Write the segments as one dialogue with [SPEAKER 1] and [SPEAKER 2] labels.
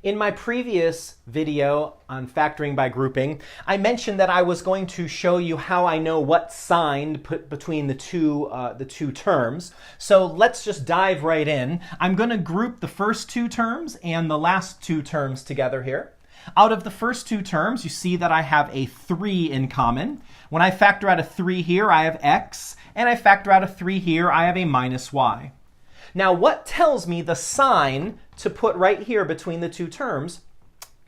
[SPEAKER 1] In my previous video on factoring by grouping, I mentioned that I was going to show you how I know what sign to put between the two terms. So let's just dive right in. I'm going to group the first two terms and the last two terms together here. Out of the first two terms, you see that I have a 3 in common. When I factor out a 3 here, I have x, and I factor out a 3 here, I have a minus y. Now, what tells me the sign to put right here between the two terms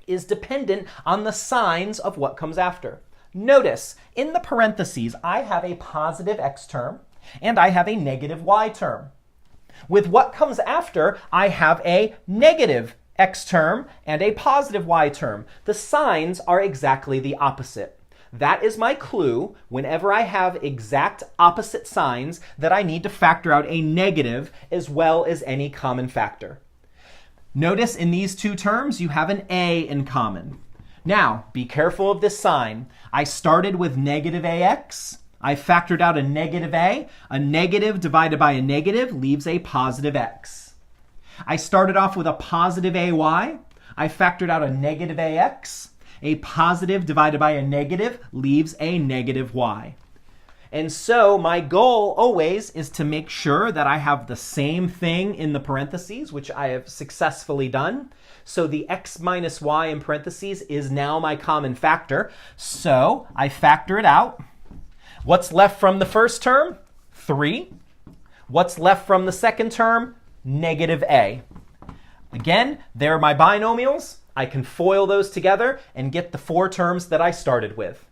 [SPEAKER 1] is dependent on the signs of what comes after. Notice, in the parentheses, I have a positive x term, and I have a negative y term. With what comes after, I have a negative x term and a positive y term. The signs are exactly the opposite. That is my clue whenever I have exact opposite signs that I need to factor out a negative as well as any common factor. Notice in these two terms you have an a in common. Now, be careful of this sign. I started with negative ax. I factored out a negative a. A negative divided by a negative leaves a positive x. I started off with a positive ay. I factored out a negative ax. A positive divided by a negative leaves a negative y. And so my goal always is to make sure that I have the same thing in the parentheses, which I have successfully done. So the x minus y in parentheses is now my common factor. So I factor it out. What's left from the first term? 3. What's left from the second term? Negative a. Again, they're my binomials. I can FOIL those together and get the 4 terms that I started with.